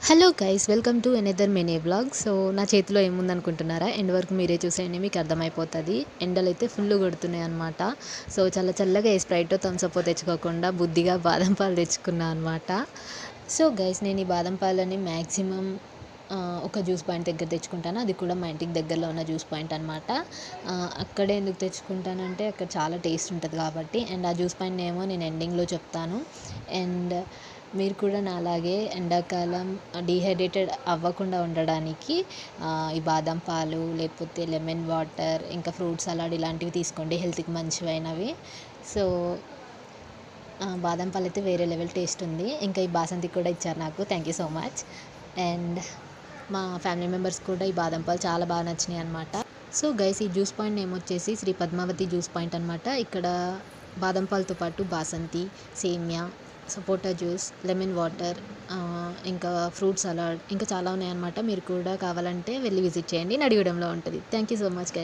Hello guys, welcome to another mini vlog. So నా చేతిలో ఏముందనుకుంటున్నారా? End వరకు మీరే చూసేయండి, మీకు అర్థమైపోతుంది. ఎండలు అయితే ఫుల్ కొడుతున్నాయి అనమాట. సో చల్లగా ఏ స్ప్రైటో థమ్సప్ తెచ్చుకోకుండా బుద్ధిగా బాదం పాలు తెచ్చుకున్నా అనమాట. సో గైస్, నేను ఈ బాదం పాలని మ్యాక్సిమం ఒక జ్యూస్ పాయింట్ దగ్గర తెచ్చుకుంటాను. అది కూడా మా ఇంటికి దగ్గరలో ఉన్న జ్యూస్ పాయింట్ అనమాట. అక్కడే ఎందుకు తెచ్చుకుంటానంటే అక్కడ చాలా టేస్ట్ ఉంటుంది కాబట్టి. అండ్ ఆ జ్యూస్ పాయింట్ ఏమో నేను ఎండింగ్లో చెప్తాను. అండ్ మీరు కూడా నాలాగే ఎండాకాలం డీహైడ్రేటెడ్ అవ్వకుండా ఉండడానికి ఈ బాదం పాలు లేకపోతే లెమన్ వాటర్ ఇంకా ఫ్రూట్ సలాడ్ ఇలాంటివి తీసుకోండి, హెల్త్కి మంచివైనవి. సో బాదం పాలు అయితే వేరే లెవెల్ టేస్ట్ ఉంది. ఇంకా ఈ బాసంతి కూడా ఇచ్చారు నాకు, thank you so much. And మా ఫ్యామిలీ మెంబర్స్ కూడా ఈ బాదం పాలు చాలా బాగా నచ్చినాయి అనమాట. సో గైస్, ఈ జ్యూస్ పాయింట్ నేమ్ వచ్చేసి శ్రీ పద్మావతి జ్యూస్ పాయింట్ అనమాట. ఇక్కడ బాదం పాలతో పాటు బాసంతి, సేమియా, సపోటా జ్యూస్, లెమన్ వాటర్, ఇంకా ఫ్రూట్ సలాడ్ ఇంకా చాలా ఉన్నాయన్నమాట. మీరు కూడా కావాలంటే వెళ్ళి విజిట్ చేయండి, నడిగూడెంలో ఉంటుంది. Thank you so much guys.